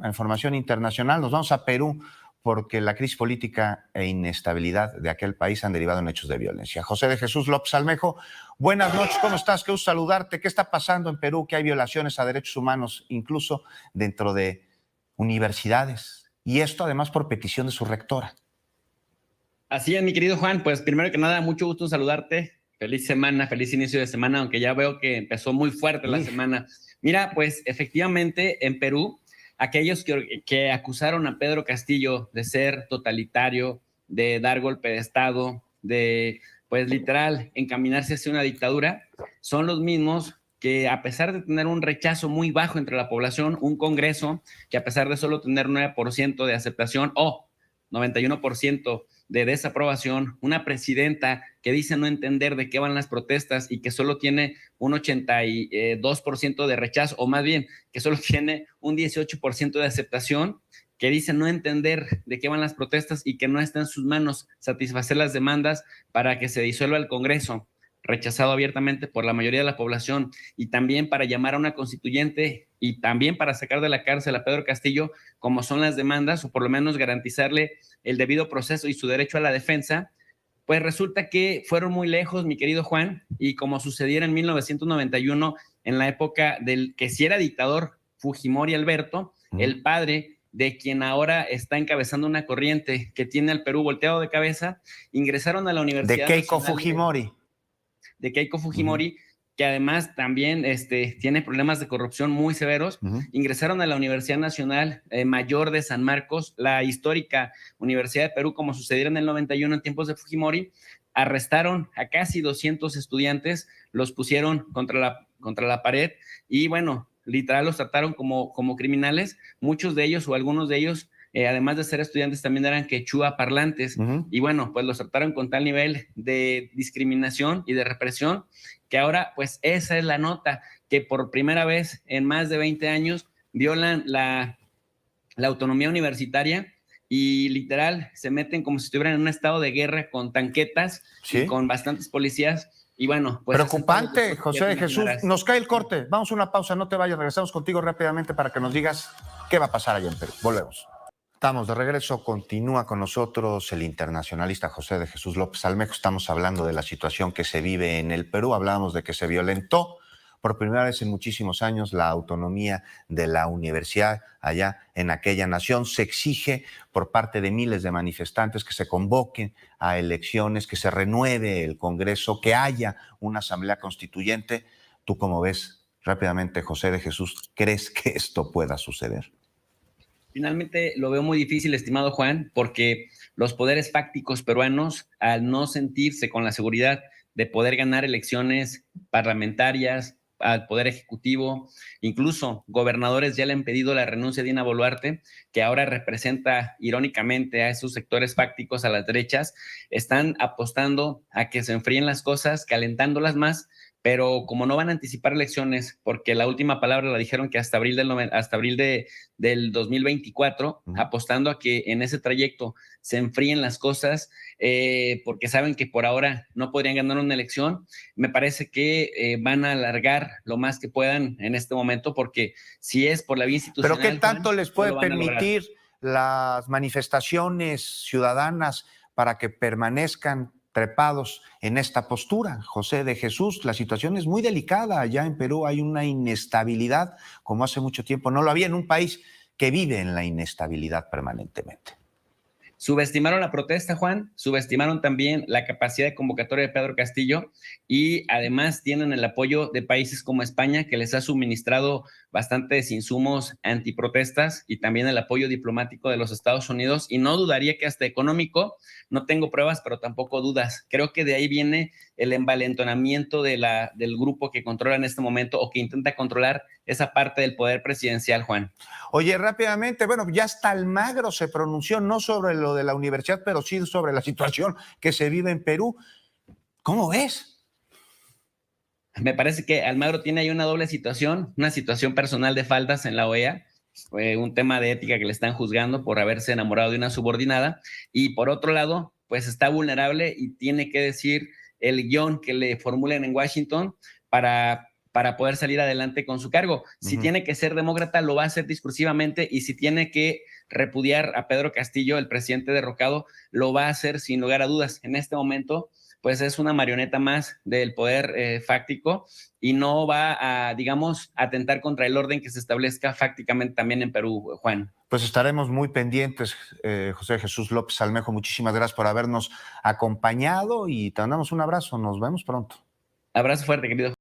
Información internacional, nos vamos a Perú porque la crisis política e inestabilidad de aquel país han derivado en hechos de violencia. José de Jesús López Almejo, buenas noches, ¿cómo estás? Qué gusto saludarte. ¿Qué está pasando en Perú? Que hay violaciones a derechos humanos, incluso dentro de universidades. Y esto además por petición de su rectora. Así es, mi querido Juan. Pues primero que nada, mucho gusto en saludarte. Feliz semana, feliz inicio de semana, aunque ya veo que empezó muy fuerte la semana. Mira, pues efectivamente en Perú, aquellos que acusaron a Pedro Castillo de ser totalitario, de dar golpe de Estado, de, pues literal, encaminarse hacia una dictadura, son los mismos que a pesar de tener un rechazo muy bajo entre la población, un Congreso que a pesar de solo tener 9% de aceptación o 91% de desaprobación, una presidenta que dice no entender de qué van las protestas y que solo tiene un 82% de rechazo, o más bien, que solo tiene un 18% de aceptación, que dice no entender de qué van las protestas y que no está en sus manos satisfacer las demandas para que se disuelva el Congreso, rechazado abiertamente por la mayoría de la población, y también para llamar a una constituyente y también para sacar de la cárcel a Pedro Castillo, como son las demandas, o por lo menos garantizarle el debido proceso y su derecho a la defensa, pues resulta que fueron muy lejos, mi querido Juan, y como sucediera en 1991, en la época del que sí era dictador Fujimori Alberto, el padre de quien ahora está encabezando una corriente que tiene al Perú volteado de cabeza, ingresaron a la Universidad De Keiko Nacional Fujimori. De Keiko Fujimori, que además también tiene problemas de corrupción muy severos. Ingresaron a la Universidad Nacional Mayor de San Marcos, la histórica Universidad de Perú, como sucediera en el 91 en tiempos de Fujimori. Arrestaron a casi 200 estudiantes, los pusieron contra la pared y bueno, literal los trataron como criminales. Muchos de ellos o algunos de ellos, además de ser estudiantes, también eran quechua parlantes. Y bueno, pues los trataron con tal nivel de discriminación y de represión que ahora, pues esa es la nota, que por primera vez en más de 20 años violan la autonomía universitaria y literal se meten como si estuvieran en un estado de guerra con tanquetas y con bastantes policías. Y bueno, pues preocupante, José de Jesús. Nos cae el corte. Vamos a una pausa, no te vayas. Regresamos contigo rápidamente para que nos digas qué va a pasar allá en Perú. Volvemos. Estamos de regreso. Continúa con nosotros el internacionalista José de Jesús López Almejo. Estamos hablando de la situación que se vive en el Perú. Hablábamos de que se violentó por primera vez en muchísimos años la autonomía de la universidad allá en aquella nación. Se exige por parte de miles de manifestantes que se convoquen a elecciones, que se renueve el Congreso, que haya una asamblea constituyente. ¿Tú cómo ves rápidamente, José de Jesús? ¿Crees que esto pueda suceder? Finalmente lo veo muy difícil, estimado Juan, porque los poderes fácticos peruanos, al no sentirse con la seguridad de poder ganar elecciones parlamentarias, al Poder Ejecutivo, incluso gobernadores ya le han pedido la renuncia de Dina Boluarte, que ahora representa irónicamente a esos sectores fácticos a las derechas, están apostando a que se enfríen las cosas, calentándolas más, pero como no van a anticipar elecciones, porque la última palabra la dijeron que hasta abril del 2024, apostando a que en ese trayecto se enfríen las cosas, porque saben que por ahora no podrían ganar una elección. Me parece que van a alargar lo más que puedan en este momento, porque si es por la vía institucional... ¿Pero qué tanto les puede permitir las manifestaciones ciudadanas para que permanezcan trepados en esta postura? José de Jesús, la situación es muy delicada. Allá en Perú hay una inestabilidad como hace mucho tiempo no lo había en un país que vive en la inestabilidad permanentemente. Subestimaron la protesta, Juan, subestimaron también la capacidad de convocatoria de Pedro Castillo y además tienen el apoyo de países como España, que les ha suministrado bastantes insumos antiprotestas, y también el apoyo diplomático de los Estados Unidos, y no dudaría que hasta económico. No tengo pruebas, pero tampoco dudas. Creo que de ahí viene el envalentonamiento del grupo que controla en este momento o que intenta controlar esa parte del poder presidencial, Juan. Oye, rápidamente, bueno, ya hasta Almagro se pronunció, no sobre lo de la universidad, pero sí sobre la situación que se vive en Perú. ¿Cómo ves? Me parece que Almagro tiene ahí una doble situación, una situación personal de faltas en la OEA, un tema de ética que le están juzgando por haberse enamorado de una subordinada, y por otro lado, pues está vulnerable y tiene que decir el guión que le formulen en Washington para para poder salir adelante con su cargo. Si tiene que ser demócrata, lo va a hacer discursivamente, y si tiene que repudiar a Pedro Castillo, el presidente derrocado, lo va a hacer sin lugar a dudas. En este momento, pues es una marioneta más del poder fáctico, y no va a, digamos, atentar contra el orden que se establezca fácticamente también en Perú, Juan. Pues estaremos muy pendientes, José Jesús López Almejo. Muchísimas gracias por habernos acompañado y te mandamos un abrazo. Nos vemos pronto. Abrazo fuerte, querido.